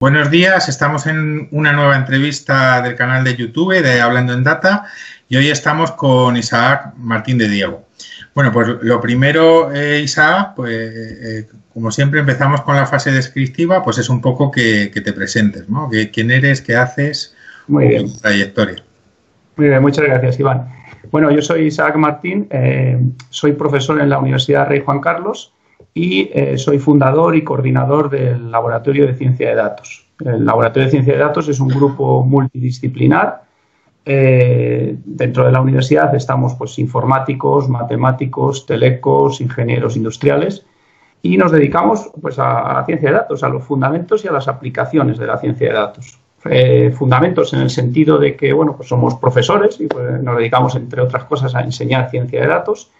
Buenos días, estamos en una nueva entrevista del canal de YouTube de Hablando en Data y hoy estamos con Isaac Martín de Diego. Bueno, pues lo primero, Isaac, pues como siempre empezamos con la fase descriptiva, pues es un poco que te presentes, ¿no? ¿Quién eres, qué haces? Muy bien. Tu trayectoria. Muy bien, muchas gracias, Iván. Bueno, yo soy Isaac Martín, soy profesor en la Universidad Rey Juan Carlos y soy fundador y coordinador del Laboratorio de Ciencia de Datos. El Laboratorio de Ciencia de Datos es un grupo multidisciplinar. Dentro de la universidad estamos pues, informáticos, matemáticos, telecos, ingenieros industriales y nos dedicamos pues, a la ciencia de datos, a los fundamentos y a las aplicaciones de la ciencia de datos. Fundamentos en el sentido de que bueno, pues somos profesores y pues, nos dedicamos, entre otras cosas, a enseñar ciencia de datos,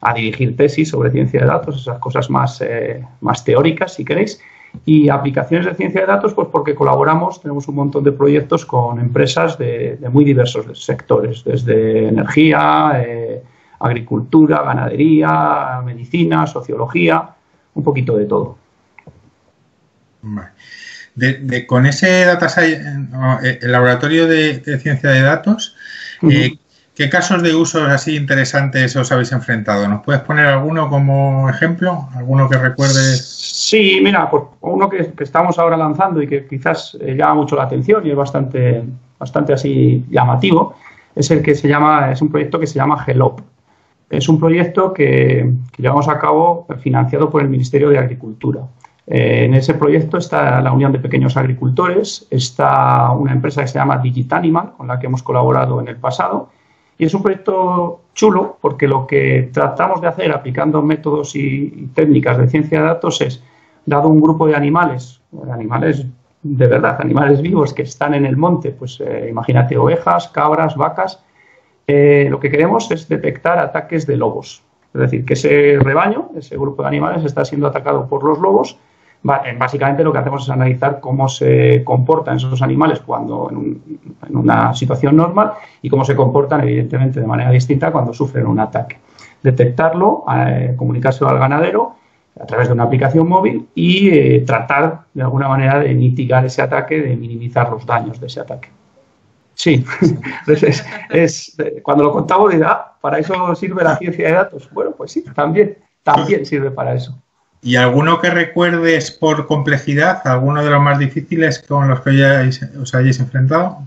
a dirigir tesis sobre ciencia de datos, esas cosas más teóricas, si queréis, y aplicaciones de ciencia de datos, pues porque colaboramos, tenemos un montón de proyectos con empresas de muy diversos sectores, desde energía, agricultura, ganadería, medicina, sociología, un poquito de todo. Vale. Con ese data science, el laboratorio de ciencia de datos, ¿qué casos de usos así interesantes os habéis enfrentado? ¿Nos puedes poner alguno como ejemplo? ¿Alguno que recuerdes? Sí, mira, pues uno que estamos ahora lanzando y que quizás llama mucho la atención y es bastante así llamativo, es un proyecto que se llama GELOP. Es un proyecto que llevamos a cabo financiado por el Ministerio de Agricultura. En ese proyecto está la Unión de Pequeños Agricultores, está una empresa que se llama Digitanimal, con la que hemos colaborado en el pasado, y es un proyecto chulo porque lo que tratamos de hacer aplicando métodos y técnicas de ciencia de datos es, dado un grupo de animales de verdad, animales vivos que están en el monte, pues imagínate ovejas, cabras, vacas, lo que queremos es detectar ataques de lobos. Es decir, que ese rebaño, ese grupo de animales está siendo atacado por los lobos. Básicamente lo que hacemos es analizar cómo se comportan esos animales cuando en una situación normal y cómo se comportan, evidentemente, de manera distinta cuando sufren un ataque. Detectarlo, comunicárselo al ganadero a través de una aplicación móvil y tratar, de alguna manera, de mitigar ese ataque, de minimizar los daños de ese ataque. Sí, cuando lo contamos, dirá, ¿para eso sirve la ciencia de datos? Bueno, pues sí, también sirve para eso. ¿Y alguno que recuerdes por complejidad? ¿Alguno de los más difíciles con los que os hayáis enfrentado?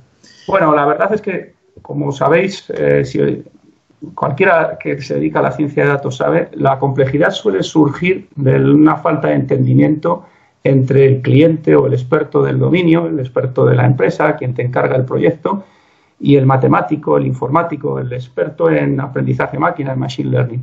Bueno, la verdad es que, como sabéis, si cualquiera que se dedica a la ciencia de datos sabe, la complejidad suele surgir de una falta de entendimiento entre el cliente o el experto del dominio, el experto de la empresa, quien te encarga el proyecto, y el matemático, el informático, el experto en aprendizaje máquina, en machine learning.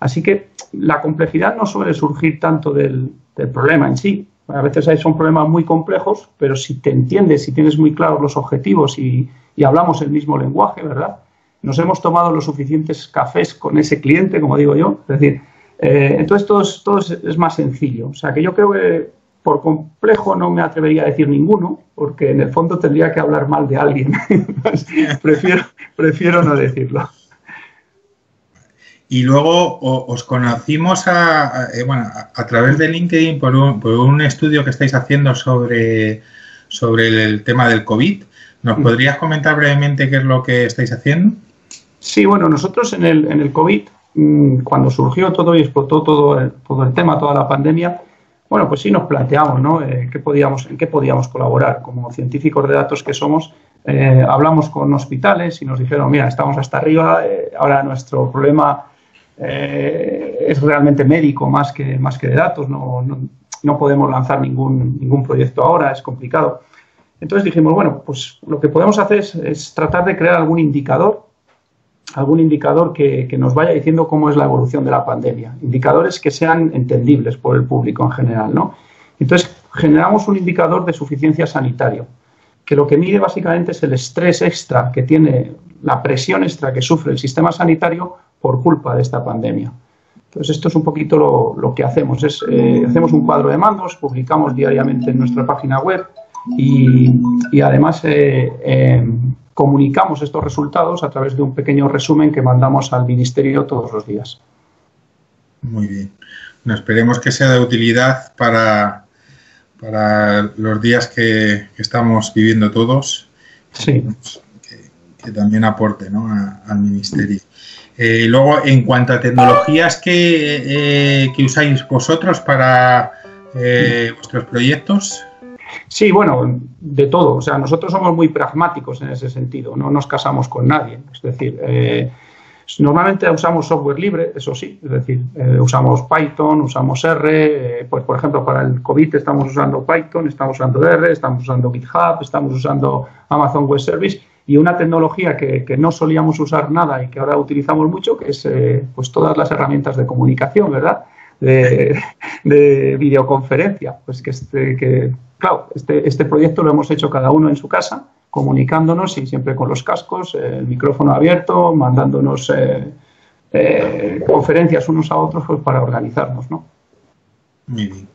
Así que la complejidad no suele surgir tanto del problema en sí. A veces son problemas muy complejos, pero si te entiendes, si tienes muy claros los objetivos y hablamos el mismo lenguaje, ¿verdad? Nos hemos tomado los suficientes cafés con ese cliente, como digo yo. Es decir, entonces todo es más sencillo. O sea, que yo creo que por complejo no me atrevería a decir ninguno, porque en el fondo tendría que hablar mal de alguien. prefiero no decirlo. Y luego os conocimos a través de LinkedIn por un estudio que estáis haciendo sobre el tema del COVID. ¿Nos podrías comentar brevemente qué es lo que estáis haciendo? Sí, bueno, nosotros en el COVID, cuando surgió todo y explotó todo el tema, toda la pandemia, bueno, pues sí nos planteamos, ¿no? ¿En qué podíamos colaborar? Como científicos de datos que somos, hablamos con hospitales y nos dijeron, mira, estamos hasta arriba, ahora nuestro problema es realmente médico más que de datos, no podemos lanzar ningún proyecto ahora, es complicado. Entonces dijimos, bueno, pues lo que podemos hacer es tratar de crear algún indicador que nos vaya diciendo cómo es la evolución de la pandemia, indicadores que sean entendibles por el público en general, ¿no? Entonces generamos un indicador de suficiencia sanitario, que lo que mide básicamente es el estrés extra que tiene, la presión extra que sufre el sistema sanitario por culpa de esta pandemia. Entonces esto es un poquito lo que hacemos, hacemos un cuadro de mandos, publicamos diariamente en nuestra página web y además comunicamos estos resultados a través de un pequeño resumen que mandamos al Ministerio todos los días. Muy bien. Bueno, esperemos que sea de utilidad para para los días que estamos viviendo todos, Sí. que también aporte, ¿no?, al Ministerio. Luego, en cuanto a tecnologías que usáis vosotros para vuestros proyectos. Sí, bueno, de todo. O sea, nosotros somos muy pragmáticos en ese sentido, no nos casamos con nadie. Es decir, normalmente usamos software libre, eso sí, es decir, usamos Python, usamos R, pues por ejemplo para el COVID estamos usando Python, estamos usando R, estamos usando GitHub, estamos usando Amazon Web Service y una tecnología que no solíamos usar nada y que ahora utilizamos mucho, que es pues todas las herramientas de comunicación, ¿verdad? De videoconferencia, pues claro, este proyecto lo hemos hecho cada uno en su casa, comunicándonos y siempre con los cascos, el micrófono abierto, mandándonos conferencias unos a otros pues, para organizarnos, ¿no? Muy bien.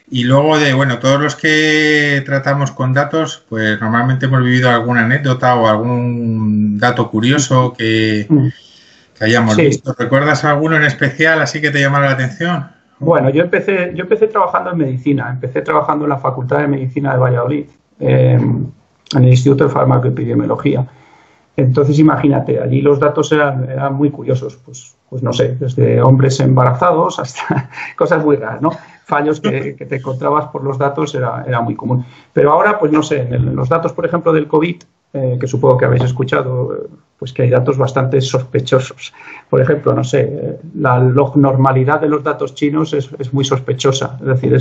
Y luego todos los que tratamos con datos, pues normalmente hemos vivido alguna anécdota o algún dato curioso que hayamos visto. ¿Recuerdas alguno en especial así que te llamara la atención? Bueno, yo empecé trabajando en medicina, empecé trabajando en la Facultad de Medicina de Valladolid, en el Instituto de Farmacoepidemiología. Entonces, imagínate, allí los datos eran muy curiosos, pues no sé, desde hombres embarazados hasta cosas muy raras, ¿no? Fallos que te encontrabas por los datos era muy común. Pero ahora, pues no sé, en los datos, por ejemplo, del COVID, que supongo que habéis escuchado, pues que hay datos bastante sospechosos. Por ejemplo, no sé, la normalidad de los datos chinos es muy sospechosa. Es decir,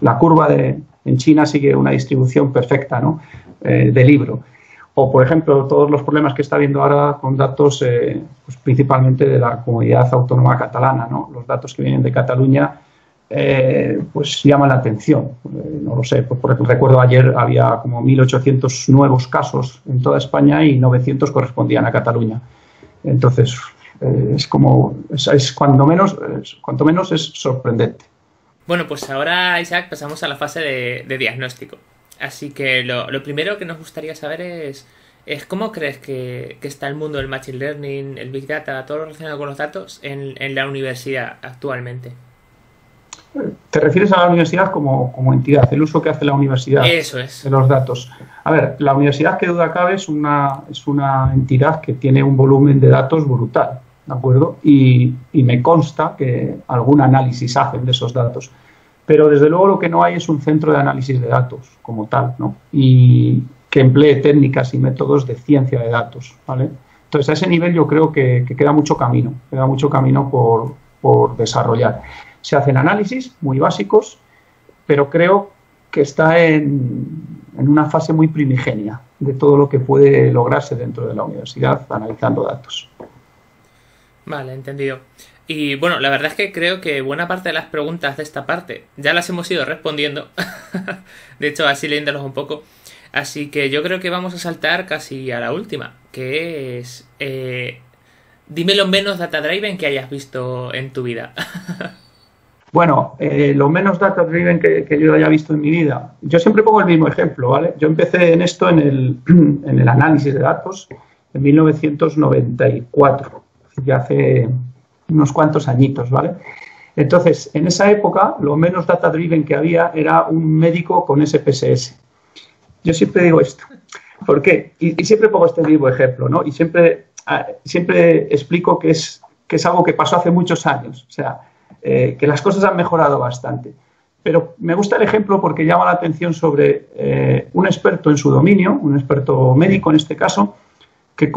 la curva en China sigue una distribución perfecta, ¿no? De libro. O, por ejemplo, todos los problemas que está habiendo ahora con datos pues principalmente de la comunidad autónoma catalana, ¿no? Los datos que vienen de Cataluña pues llaman la atención. No lo sé, pues, por ejemplo, recuerdo ayer había como 1.800 nuevos casos en toda España y 900 correspondían a Cataluña. Entonces, cuanto menos es sorprendente. Bueno, pues ahora, Isaac, pasamos a la fase de diagnóstico. Así que lo primero que nos gustaría saber es cómo crees que está el mundo del Machine Learning, el Big Data, todo lo relacionado con los datos en la universidad actualmente. ¿Te refieres a la universidad como entidad, el uso que hace la universidad Eso es. de los datos? A ver, la universidad, que duda cabe, es una entidad que tiene un volumen de datos brutal, ¿de acuerdo? Y me consta que algún análisis hacen de esos datos. Pero desde luego lo que no hay es un centro de análisis de datos como tal, ¿no? Y que emplee técnicas y métodos de ciencia de datos, ¿vale? Entonces, a ese nivel yo creo que queda mucho camino por desarrollar. Se hacen análisis muy básicos, pero creo que está en una fase muy primigenia de todo lo que puede lograrse dentro de la universidad analizando datos. Vale, entendido. Y bueno, la verdad es que creo que buena parte de las preguntas de esta parte ya las hemos ido respondiendo. De hecho, así leyéndolos un poco. Así que yo creo que vamos a saltar casi a la última, que es... dime lo menos data-driven que hayas visto en tu vida. Bueno, lo menos data-driven que yo haya visto en mi vida. Yo siempre pongo el mismo ejemplo, ¿vale? Yo empecé en esto en el análisis de datos en 1994, ya hace unos cuantos añitos, ¿vale? Entonces, en esa época, lo menos data-driven que había era un médico con SPSS. Yo siempre digo esto. ¿Por qué? Y siempre pongo este mismo ejemplo, ¿no? Y siempre explico que es algo que pasó hace muchos años. O sea, que las cosas han mejorado bastante. Pero me gusta el ejemplo porque llama la atención sobre un experto en su dominio, un experto médico en este caso, que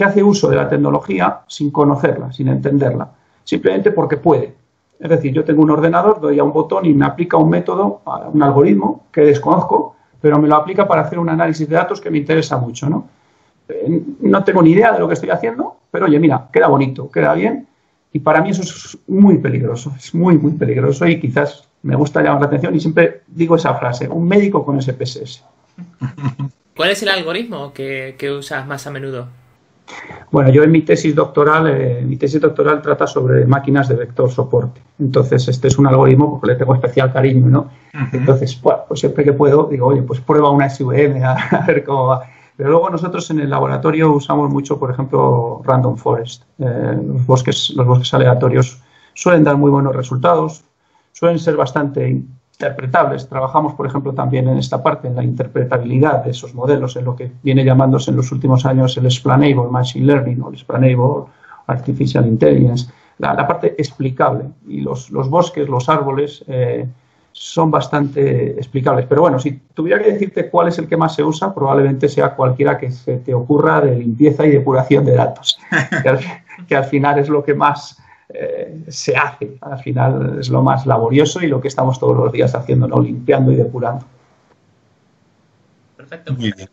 hace uso de la tecnología sin conocerla, sin entenderla, simplemente porque puede. Es decir, yo tengo un ordenador, doy a un botón y me aplica un método, un algoritmo que desconozco, pero me lo aplica para hacer un análisis de datos que me interesa mucho, ¿no? No tengo ni idea de lo que estoy haciendo, pero oye, mira, queda bonito, queda bien, y para mí eso es muy peligroso, es muy, muy peligroso y quizás me gusta llamar la atención y siempre digo esa frase, un médico con SPSS. ¿Cuál es el algoritmo que usas más a menudo? Bueno, yo en mi tesis doctoral trata sobre máquinas de vector soporte. Entonces, este es un algoritmo porque le tengo especial cariño, ¿no? Entonces, bueno, pues siempre que puedo, digo, oye, pues prueba una SVM a ver cómo va. Pero luego nosotros en el laboratorio usamos mucho, por ejemplo, Random Forest. Los bosques aleatorios suelen dar muy buenos resultados, suelen ser bastante interpretables. Trabajamos, por ejemplo, también en esta parte, en la interpretabilidad de esos modelos, en lo que viene llamándose en los últimos años el Explainable Machine Learning o el Explainable Artificial Intelligence, la parte explicable. Y los bosques, los árboles, son bastante explicables. Pero bueno, si tuviera que decirte cuál es el que más se usa, probablemente sea cualquiera que se te ocurra de limpieza y depuración de datos, que al final es lo que más se hace. Al final es lo más laborioso y lo que estamos todos los días haciendo, ¿no? Limpiando y depurando. Perfecto. Muy bien.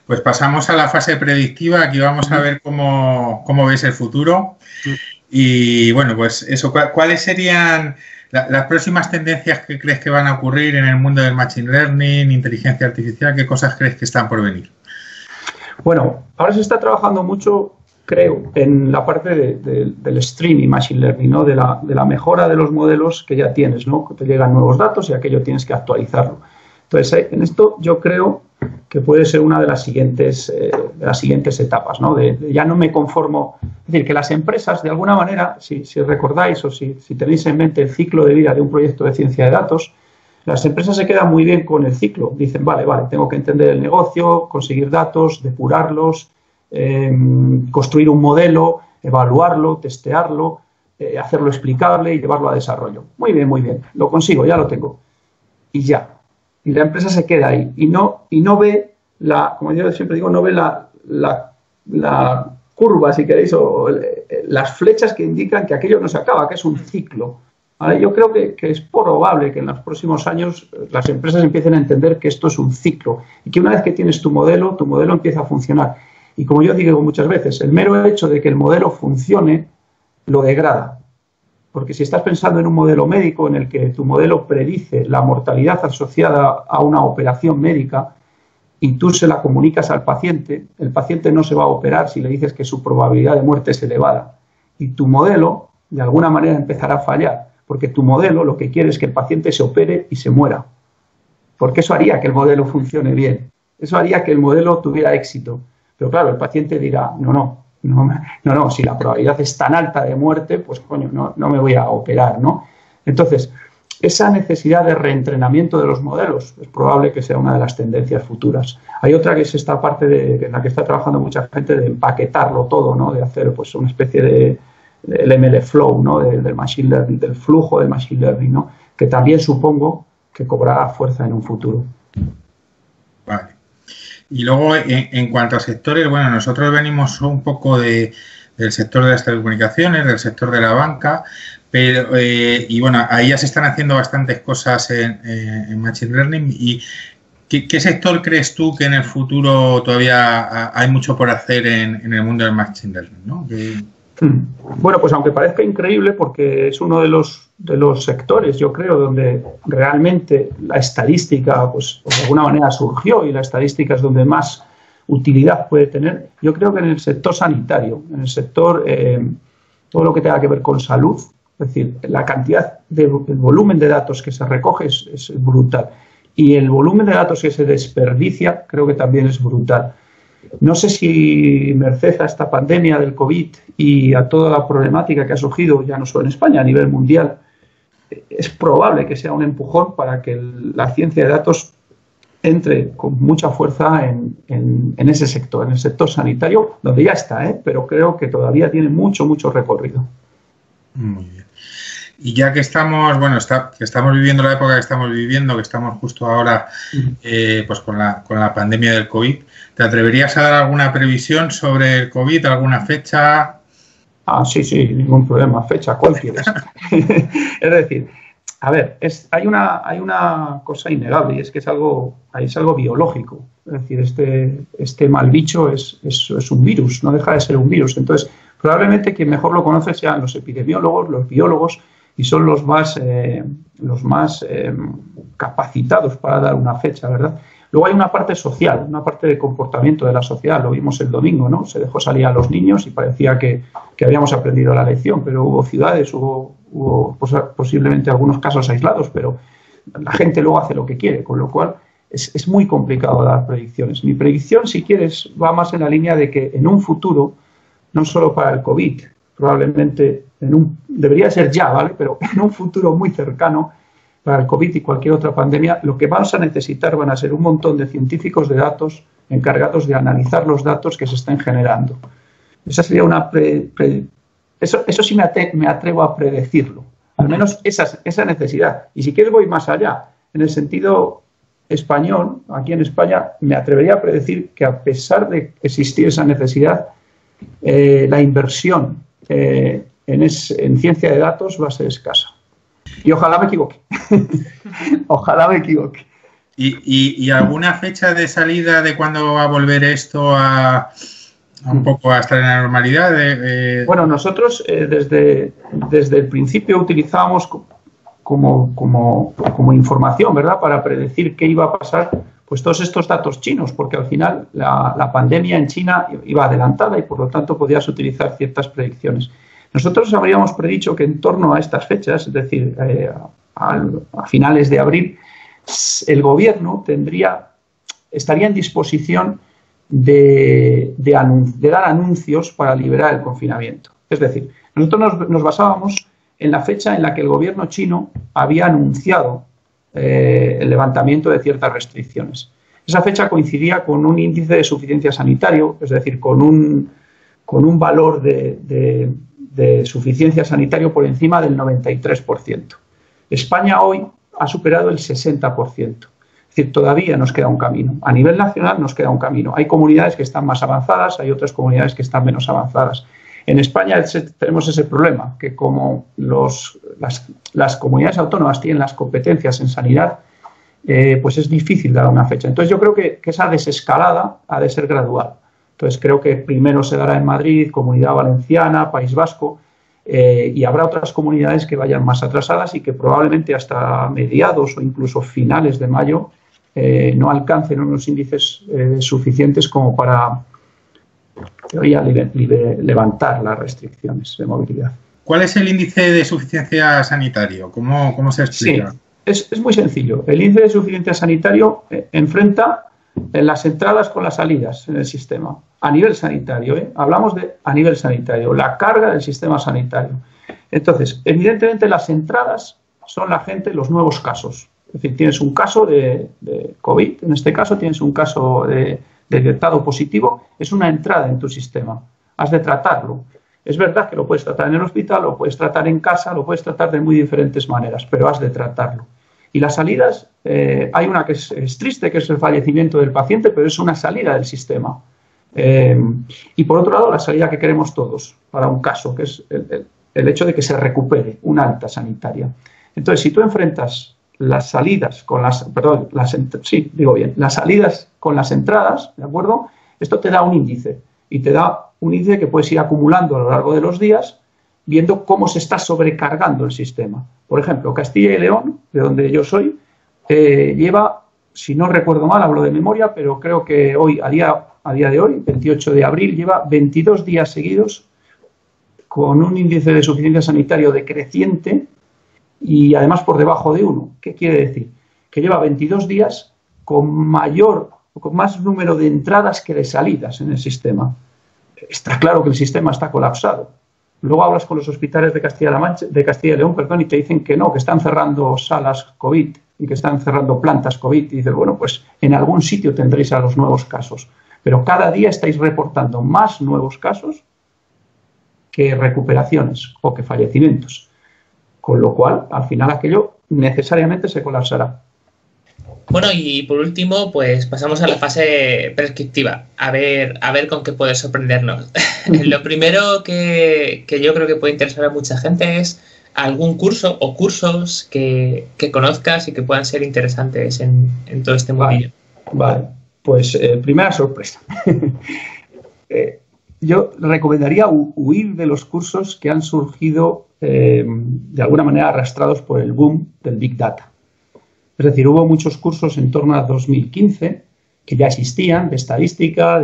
Pues pasamos a la fase predictiva. Aquí vamos a ver cómo ves el futuro. Y bueno, pues eso, ¿cuáles serían las próximas tendencias que crees que van a ocurrir en el mundo del Machine Learning, inteligencia artificial? ¿Qué cosas crees que están por venir? Bueno, ahora se está trabajando mucho, creo, en la parte del streaming Machine Learning, ¿no? De la mejora de los modelos que ya tienes, ¿no? Que te llegan nuevos datos y aquello tienes que actualizarlo. Entonces, en esto yo creo que puede ser una de las siguientes etapas, ¿no? Ya no me conformo. Es decir, que las empresas, de alguna manera, si recordáis o si tenéis en mente el ciclo de vida de un proyecto de ciencia de datos, las empresas se quedan muy bien con el ciclo. Dicen, vale, tengo que entender el negocio, conseguir datos, depurarlos, construir un modelo, evaluarlo, testearlo, hacerlo explicable y llevarlo a desarrollo. Muy bien, lo consigo, ya lo tengo. Y ya. Y la empresa se queda ahí y no ve como yo siempre digo, no ve la curva, si queréis, o las flechas que indican que aquello no se acaba, que es un ciclo. ¿Vale? Yo creo que es probable que en los próximos años las empresas empiecen a entender que esto es un ciclo y que una vez que tienes tu modelo empieza a funcionar. Y como yo digo muchas veces, el mero hecho de que el modelo funcione lo degrada. Porque si estás pensando en un modelo médico en el que tu modelo predice la mortalidad asociada a una operación médica y tú se la comunicas al paciente, el paciente no se va a operar si le dices que su probabilidad de muerte es elevada. Y tu modelo, de alguna manera, empezará a fallar, porque tu modelo lo que quiere es que el paciente se opere y se muera. Porque eso haría que el modelo funcione bien. Eso haría que el modelo tuviera éxito. Pero claro, el paciente dirá, no, si la probabilidad es tan alta de muerte, pues coño, no me voy a operar, ¿no? Entonces, esa necesidad de reentrenamiento de los modelos es probable que sea una de las tendencias futuras. Hay otra que es esta parte en la que está trabajando mucha gente de empaquetarlo todo, ¿no? De hacer pues una especie de ML flow, ¿no? Del machine learning, del flujo del machine learning, ¿no? Que también supongo que cobrará fuerza en un futuro. Vale. Y luego, en cuanto a sectores, bueno, nosotros venimos un poco del sector de las telecomunicaciones, del sector de la banca, pero, y bueno, ahí ya se están haciendo bastantes cosas en Machine Learning. ¿Y qué sector crees tú que en el futuro todavía hay mucho por hacer en el mundo del Machine Learning, ¿no? Bueno, pues aunque parezca increíble, porque es uno de los sectores, yo creo, donde realmente la estadística, pues de alguna manera surgió y la estadística es donde más utilidad puede tener. Yo creo que en el sector sanitario, en el sector, todo lo que tenga que ver con salud, es decir, la cantidad el volumen de datos que se recoge es brutal y el volumen de datos que se desperdicia creo que también es brutal. No sé si merced a esta pandemia del COVID y a toda la problemática que ha surgido, ya no solo en España, a nivel mundial, es probable que sea un empujón para que la ciencia de datos entre con mucha fuerza en ese sector, en el sector sanitario, donde ya está, pero creo que todavía tiene mucho recorrido. Muy bien. Y ya que estamos, que estamos viviendo la época que estamos viviendo, que estamos justo ahora pues con la pandemia del COVID, ¿te atreverías a dar alguna previsión sobre el COVID, alguna fecha? Sí, ningún problema. Fecha, ¿cuál quieres? Es decir, a ver, hay una cosa innegable y es que es algo biológico. Es decir, este mal bicho es un virus, no deja de ser un virus. Entonces, probablemente quien mejor lo conoce sean los epidemiólogos, los biólogos, y son los más capacitados para dar una fecha, ¿verdad? Luego hay una parte social, una parte de comportamiento de la sociedad. Lo vimos el domingo, ¿no? Se dejó salir a los niños y parecía que habíamos aprendido la lección, pero hubo ciudades, hubo posiblemente algunos casos aislados, pero la gente luego hace lo que quiere, con lo cual es muy complicado dar predicciones. Mi predicción, si quieres, va más en la línea de que en un futuro, no solo para el COVID, probablemente debería ser ya, ¿vale? Pero en un futuro muy cercano, para el COVID y cualquier otra pandemia, lo que vamos a necesitar van a ser un montón de científicos de datos encargados de analizar los datos que se estén generando. Esa sería eso sí me atrevo a predecirlo, al menos esa necesidad. Y si quieres voy más allá, en el sentido español, aquí en España, me atrevería a predecir que a pesar de existir esa necesidad, la inversión en ciencia de datos va a ser escasa. Y ojalá me equivoque. Ojalá me equivoque. ¿Y alguna fecha de salida de cuándo va a volver esto a un poco a estar en la normalidad? Bueno, nosotros desde el principio utilizábamos como información, ¿verdad?, para predecir qué iba a pasar, pues todos estos datos chinos, porque al final la pandemia en China iba adelantada y por lo tanto podías utilizar ciertas predicciones. Nosotros habríamos predicho que en torno a estas fechas, es decir, a finales de abril, el gobierno estaría en disposición de dar anuncios para liberar el confinamiento. Es decir, nosotros nos basábamos en la fecha en la que el gobierno chino había anunciado el levantamiento de ciertas restricciones. Esa fecha coincidía con un índice de suficiencia sanitario, es decir, con un valor de suficiencia sanitario por encima del 93%. España hoy ha superado el 60%. Es decir, todavía nos queda un camino. A nivel nacional nos queda un camino. Hay comunidades que están más avanzadas, hay otras comunidades que están menos avanzadas. En España tenemos ese problema, que como las comunidades autónomas tienen las competencias en sanidad, pues es difícil dar una fecha. Entonces yo creo que esa desescalada ha de ser gradual. Entonces creo que primero se dará en Madrid, Comunidad Valenciana, País Vasco, y habrá otras comunidades que vayan más atrasadas y que probablemente hasta mediados o incluso finales de mayo no alcancen unos índices suficientes como para levantar las restricciones de movilidad. ¿Cuál es el índice de suficiencia sanitario? ¿Cómo se explica? Sí, es muy sencillo. El índice de suficiencia sanitario enfrenta las entradas con las salidas en el sistema, a nivel sanitario, hablamos de a nivel sanitario, la carga del sistema sanitario. Entonces, evidentemente las entradas son los nuevos casos. Es decir, tienes un caso de COVID, en este caso tienes un caso detectado positivo, es una entrada en tu sistema, has de tratarlo. Es verdad que lo puedes tratar en el hospital, lo puedes tratar en casa, lo puedes tratar de muy diferentes maneras, pero has de tratarlo. Y las salidas, hay una que es triste, que es el fallecimiento del paciente, pero es una salida del sistema. Y por otro lado, la salida que queremos todos para un caso, que es el hecho de que se recupere una alta sanitaria. Entonces, si tú enfrentas las salidas con las salidas con las entradas, ¿de acuerdo? Esto te da un índice, y te da un índice que puedes ir acumulando a lo largo de los días, viendo cómo se está sobrecargando el sistema. Por ejemplo, Castilla y León, de donde yo soy, lleva, si no recuerdo mal, hablo de memoria, pero creo que hoy, a día de hoy, 28 de abril, lleva 22 días seguidos con un índice de suficiencia sanitario decreciente y además por debajo de 1. ¿Qué quiere decir? Que lleva 22 días con más número de entradas que de salidas en el sistema. Está claro que el sistema está colapsado. Luego hablas con los hospitales de Castilla y León, y te dicen que no, que están cerrando salas COVID y que están cerrando plantas COVID. Y dices, bueno, pues en algún sitio tendréis a los nuevos casos. Pero cada día estáis reportando más nuevos casos que recuperaciones o que fallecimientos. Con lo cual, al final aquello necesariamente se colapsará. Bueno, y por último, pues pasamos a la fase prescriptiva. A ver con qué puede sorprendernos. Lo primero que yo creo que puede interesar a mucha gente es algún curso o cursos que conozcas y que puedan ser interesantes en todo este mundillo. Vale. Pues primera sorpresa. Yo recomendaría huir de los cursos que han surgido de alguna manera arrastrados por el boom del Big Data. Es decir, hubo muchos cursos en torno a 2015 que ya existían, de estadística,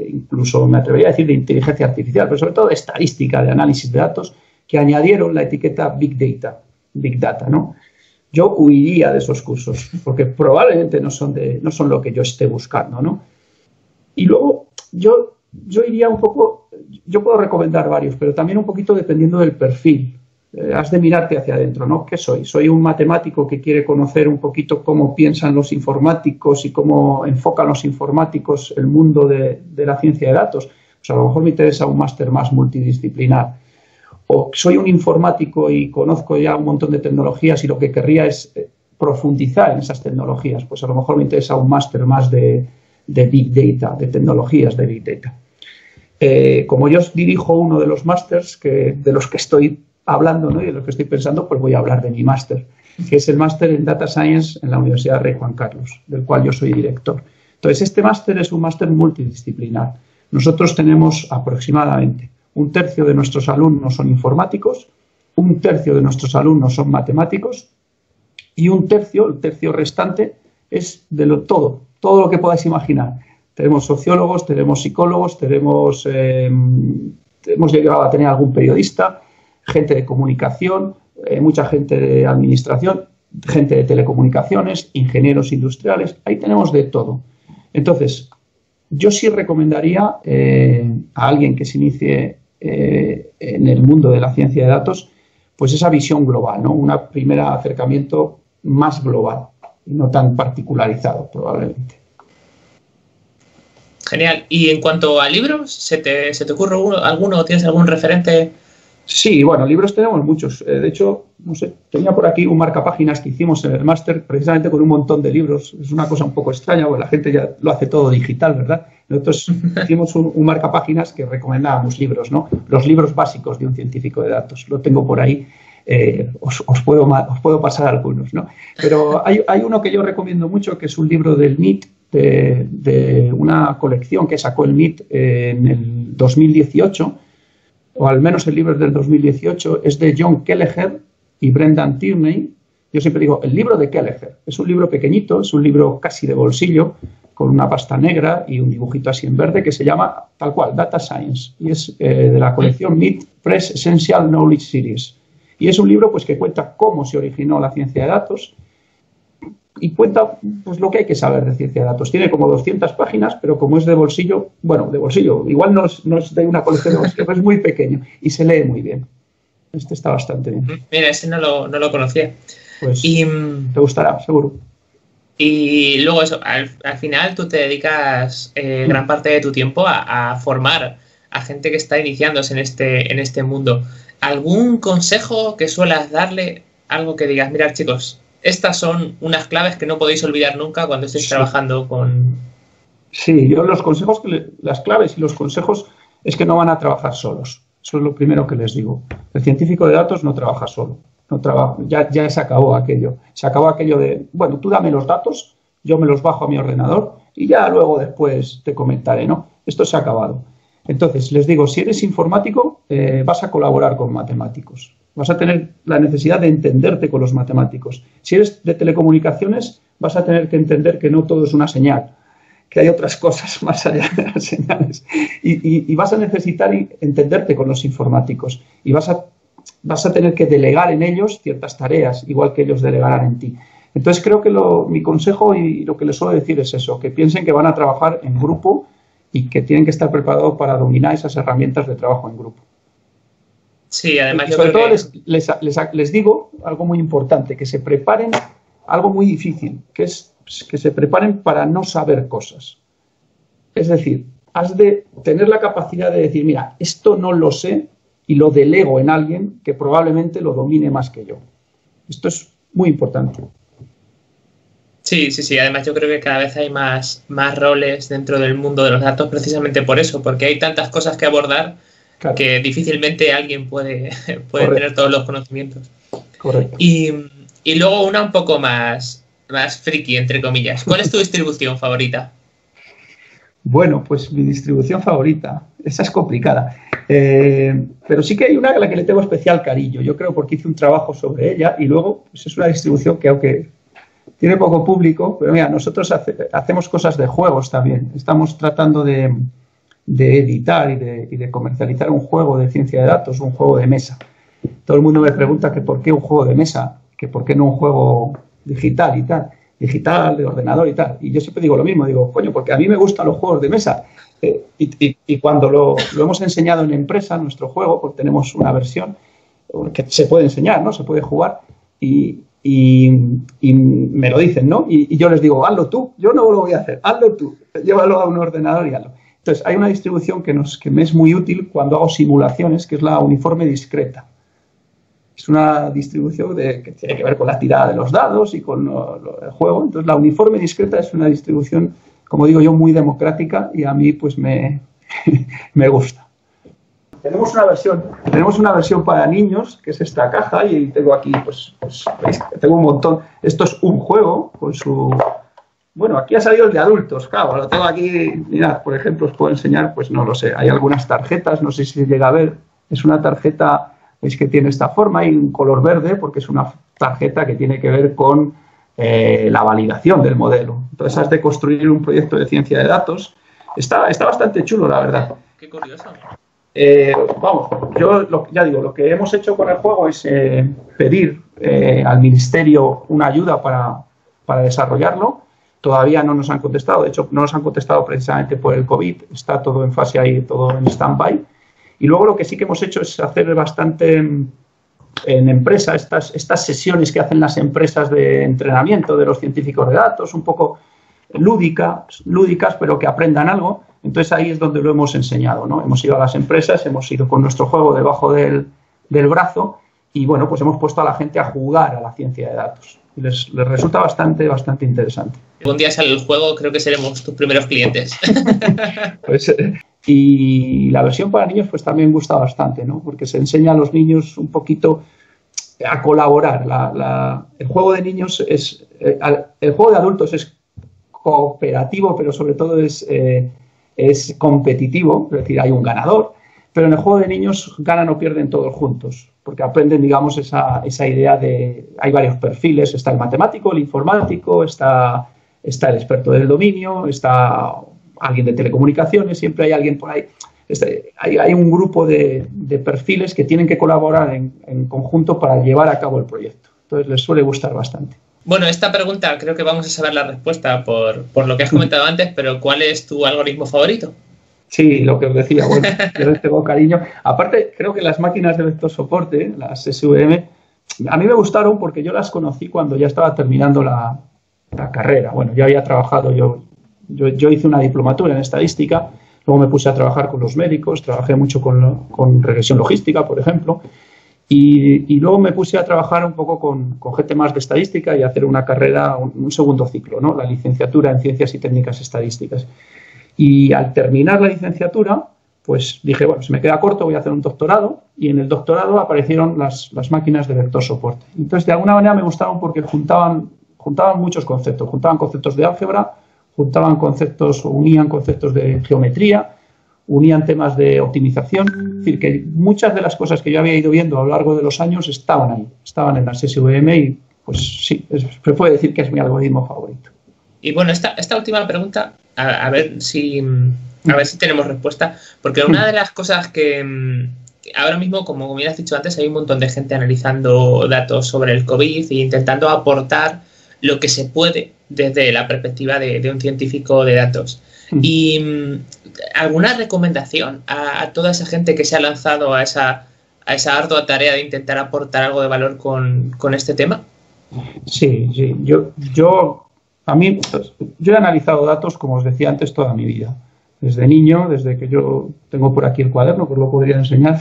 incluso me atrevería a decir de inteligencia artificial, pero sobre todo de estadística, de análisis de datos, que añadieron la etiqueta Big Data, ¿no? Yo huiría de esos cursos, porque probablemente no son lo que yo esté buscando, ¿no? Y luego yo iría un poco, yo puedo recomendar varios, pero también un poquito dependiendo del perfil has de mirarte hacia adentro, ¿no? ¿Qué soy? ¿Soy un matemático que quiere conocer un poquito cómo piensan los informáticos y cómo enfocan los informáticos el mundo de la ciencia de datos? Pues a lo mejor me interesa un máster más multidisciplinar. O soy un informático y conozco ya un montón de tecnologías y lo que querría es profundizar en esas tecnologías. Pues a lo mejor me interesa un máster más de Big Data, de tecnologías de Big Data. Como yo dirijo uno de los másters de los que estoy hablando, ¿no? Y de los que estoy pensando, pues voy a hablar de mi máster, que es el máster en Data Science en la Universidad Rey Juan Carlos, del cual yo soy director. Entonces, este máster es un máster multidisciplinar. Nosotros tenemos aproximadamente 1/3 de nuestros alumnos son informáticos, 1/3 de nuestros alumnos son matemáticos y el tercio restante es de todo lo que podáis imaginar. Tenemos sociólogos, tenemos psicólogos, hemos llegado a tener algún periodista, gente de comunicación, mucha gente de administración, gente de telecomunicaciones, ingenieros industriales, ahí tenemos de todo. Entonces, yo sí recomendaría a alguien que se inicie en el mundo de la ciencia de datos, pues esa visión global, ¿no? Un primer acercamiento más global y no tan particularizado, probablemente. Genial. Y en cuanto a libros, ¿se te ocurre alguno? ¿Tienes algún referente? Sí, bueno, libros tenemos muchos. De hecho, no sé, tenía por aquí un marcapáginas que hicimos en el máster precisamente con un montón de libros. Es una cosa un poco extraña, porque la gente ya lo hace todo digital, ¿verdad? Nosotros hicimos un marcapáginas que recomendábamos libros, ¿no? Los libros básicos de un científico de datos. Lo tengo por ahí. Os puedo pasar algunos, ¿no? Pero hay uno que yo recomiendo mucho, que es un libro del MIT, de una colección que sacó el MIT en el 2018, o al menos el libro es del 2018, es de John Kelleher y Brendan Tierney. Yo siempre digo, el libro de Kelleher. Es un libro pequeñito, es un libro casi de bolsillo, con una pasta negra y un dibujito así en verde, que se llama, tal cual, Data Science, y es de la colección MIT Press Essential Knowledge Series. Y es un libro pues, que cuenta cómo se originó la ciencia de datos y cuenta pues, lo que hay que saber de ciencia de datos. Tiene como 200 páginas, pero como es de bolsillo, igual no es de una colección de bolsillo, pero es muy pequeño y se lee muy bien. Este está bastante bien. Mira, ese no lo conocía. Pues te gustará, seguro. Y luego eso, al final tú te dedicas gran parte de tu tiempo a formar a gente que está iniciándose en este mundo. ¿Algún consejo que suelas darle? Algo que digas, mirad chicos, estas son unas claves que no podéis olvidar nunca cuando estéis trabajando con... Sí, yo las claves y los consejos es que no van a trabajar solos. Eso es lo primero que les digo. El científico de datos no trabaja solo. Ya se acabó aquello. Se acabó aquello de, bueno, tú dame los datos, yo me los bajo a mi ordenador y ya luego después te comentaré, ¿no? Esto se ha acabado. Entonces, les digo, si eres informático, vas a colaborar con matemáticos. Vas a tener la necesidad de entenderte con los matemáticos. Si eres de telecomunicaciones, vas a tener que entender que no todo es una señal, que hay otras cosas más allá de las señales. Y vas a necesitar entenderte con los informáticos. Y vas a tener que delegar en ellos ciertas tareas, igual que ellos delegarán en ti. Entonces, creo que mi consejo y lo que les suelo decir es eso, que piensen que van a trabajar en grupo y que tienen que estar preparados para dominar esas herramientas de trabajo en grupo. Sí, además sobre todo les digo algo muy importante, que se preparen, algo muy difícil, que es que se preparen para no saber cosas. Es decir, has de tener la capacidad de decir, mira, esto no lo sé y lo delego en alguien que probablemente lo domine más que yo. Esto es muy importante. Sí. Además yo creo que cada vez hay más roles dentro del mundo de los datos precisamente por eso, porque hay tantas cosas que abordar, claro, que difícilmente alguien puede tener todos los conocimientos. Correcto. Y luego una un poco más friki, entre comillas. ¿Cuál es tu distribución favorita? Bueno, pues mi distribución favorita, esa es complicada. Pero sí que hay una a la que le tengo especial cariño, yo creo, porque hice un trabajo sobre ella y luego pues es una distribución que aunque tiene poco público, pero mira, nosotros hacemos cosas de juegos también. Estamos tratando de editar y de comercializar un juego de ciencia de datos, un juego de mesa. Todo el mundo me pregunta que por qué un juego de mesa, que por qué no un juego digital y tal, digital, de ordenador y tal. Y yo siempre digo lo mismo, digo, coño, porque a mí me gustan los juegos de mesa. Y cuando lo hemos enseñado en empresa, nuestro juego, porque tenemos una versión, que se puede enseñar, ¿no? Se puede jugar y me lo dicen, ¿no? Y yo les digo, hazlo tú, yo no lo voy a hacer, hazlo tú, llévalo a un ordenador y hazlo. Entonces, hay una distribución que me es muy útil cuando hago simulaciones, que es la uniforme discreta. Es una distribución que tiene que ver con la tirada de los dados y con el juego. Entonces, la uniforme discreta es una distribución, como digo yo, muy democrática y a mí pues me gusta. Tenemos una versión para niños, que es esta caja, y tengo aquí, pues veis, tengo un montón. Esto es un juego con su... Bueno, aquí ha salido el de adultos, claro, lo tengo aquí, mirad, por ejemplo, os puedo enseñar, pues no lo sé, hay algunas tarjetas, no sé si se llega a ver, es una tarjeta, veis que tiene esta forma y un color verde, porque es una tarjeta que tiene que ver con la validación del modelo. Entonces has de construir un proyecto de ciencia de datos. Está bastante chulo, la verdad. Qué curioso. Vamos, ya digo, lo que hemos hecho con el juego es pedir al Ministerio una ayuda para desarrollarlo. Todavía no nos han contestado, de hecho no nos han contestado precisamente por el COVID, está todo en fase ahí, todo en stand-by. Y luego lo que sí que hemos hecho es hacer bastante en empresa, estas sesiones que hacen las empresas de entrenamiento de los científicos de datos, un poco lúdicas, pero que aprendan algo. Entonces ahí es donde lo hemos enseñado, ¿no? Hemos ido a las empresas, hemos ido con nuestro juego debajo del brazo y bueno, pues hemos puesto a la gente a jugar a la ciencia de datos. Y les resulta bastante interesante. Un día sale el juego, creo que seremos tus primeros clientes. Pues, y la versión para niños pues también gusta bastante, ¿no? Porque se enseña a los niños un poquito a colaborar. El juego de niños el juego de adultos es cooperativo, pero sobre todo es competitivo, es decir, hay un ganador, pero en el juego de niños ganan o pierden todos juntos, porque aprenden, digamos, esa idea de... Hay varios perfiles, está el matemático, el informático, está el experto del dominio, está alguien de telecomunicaciones, siempre hay alguien por ahí. Hay un grupo de perfiles que tienen que colaborar en conjunto para llevar a cabo el proyecto. Entonces les suele gustar bastante. Bueno, esta pregunta creo que vamos a saber la respuesta por lo que has comentado antes, pero ¿cuál es tu algoritmo favorito? Sí, lo que os decía, bueno, yo les tengo cariño. Aparte, creo que las máquinas de vector soporte, las SVM, a mí me gustaron porque yo las conocí cuando ya estaba terminando la carrera. Bueno, yo había trabajado, yo hice una diplomatura en estadística, luego me puse a trabajar con los médicos, trabajé mucho con regresión logística, por ejemplo, y luego me puse a trabajar un poco con gente más de estadística y hacer una carrera, un segundo ciclo, ¿no? La licenciatura en Ciencias y Técnicas Estadísticas. Y al terminar la licenciatura, pues dije, bueno, se me queda corto, voy a hacer un doctorado, y en el doctorado aparecieron las máquinas de vector soporte. Entonces, de alguna manera me gustaban porque juntaban muchos conceptos, juntaban conceptos de álgebra, unían conceptos de geometría, unían temas de optimización, es decir, que muchas de las cosas que yo había ido viendo a lo largo de los años estaban ahí, estaban en las SVM y pues sí, se puede decir que es mi algoritmo favorito. Y bueno, esta última pregunta, a ver si tenemos respuesta, porque una de las cosas que ahora mismo, como bien has dicho antes, hay un montón de gente analizando datos sobre el COVID e intentando aportar lo que se puede desde la perspectiva de un científico de datos. ¿Y alguna recomendación a toda esa gente que se ha lanzado a esa ardua tarea de intentar aportar algo de valor con este tema? Sí. Yo he analizado datos, como os decía antes, toda mi vida. Desde niño, desde que yo tengo por aquí el cuaderno, pues lo podría enseñar,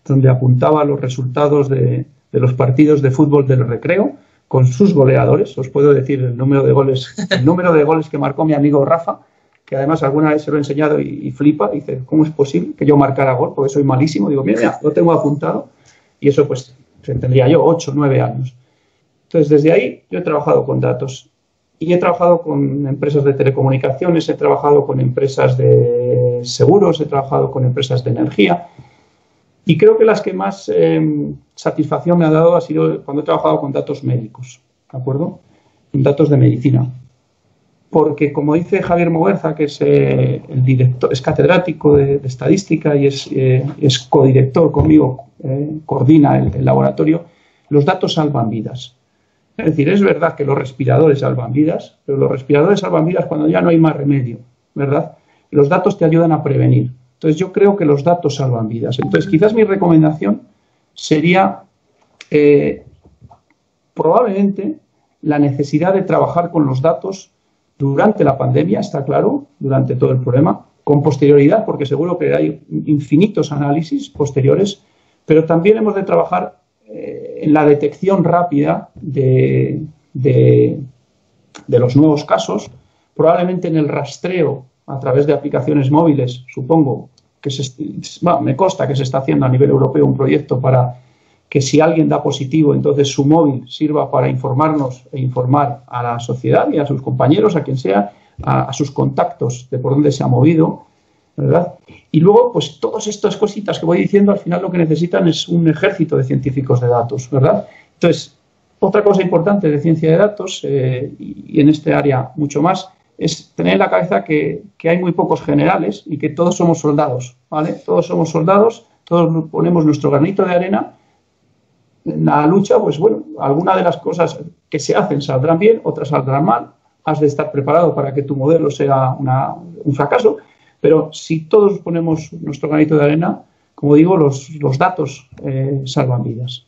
donde apuntaba los resultados de los partidos de fútbol del recreo con sus goleadores. Os puedo decir el número de goles que marcó mi amigo Rafa, que además alguna vez se lo he enseñado y flipa. Dice, ¿cómo es posible que yo marcara gol? Porque soy malísimo. Digo, mira, lo tengo apuntado. Y eso pues tendría yo 8 o 9 años. Entonces, desde ahí yo he trabajado con datos. Y he trabajado con empresas de telecomunicaciones, he trabajado con empresas de seguros, he trabajado con empresas de energía. Y creo que las que más satisfacción me ha dado ha sido cuando he trabajado con datos médicos, ¿de acuerdo? En datos de medicina. Porque, como dice Javier Moguerza, que es el director, es catedrático de estadística y es codirector conmigo, coordina el laboratorio, los datos salvan vidas. Es decir, es verdad que los respiradores salvan vidas, pero los respiradores salvan vidas cuando ya no hay más remedio, ¿verdad? Los datos te ayudan a prevenir. Entonces, yo creo que los datos salvan vidas. Entonces, quizás mi recomendación sería probablemente la necesidad de trabajar con los datos durante la pandemia, está claro, durante todo el problema, con posterioridad, porque seguro que hay infinitos análisis posteriores, pero también hemos de trabajar en la detección rápida de los nuevos casos, probablemente en el rastreo a través de aplicaciones móviles, supongo que me consta que se está haciendo a nivel europeo un proyecto para que si alguien da positivo, entonces su móvil sirva para informarnos e informar a la sociedad y a sus compañeros, a quien sea, a sus contactos de por dónde se ha movido, ¿verdad? Y luego, pues todas estas cositas que voy diciendo, al final lo que necesitan es un ejército de científicos de datos, ¿verdad? Entonces, otra cosa importante de ciencia de datos, y en este área mucho más, es tener en la cabeza que hay muy pocos generales y que todos somos soldados, ¿vale? Todos somos soldados, todos ponemos nuestro granito de arena. En la lucha, pues bueno, algunas de las cosas que se hacen saldrán bien, otras saldrán mal. Has de estar preparado para que tu modelo sea un fracaso, pero si todos ponemos nuestro granito de arena, como digo, los datos salvan vidas.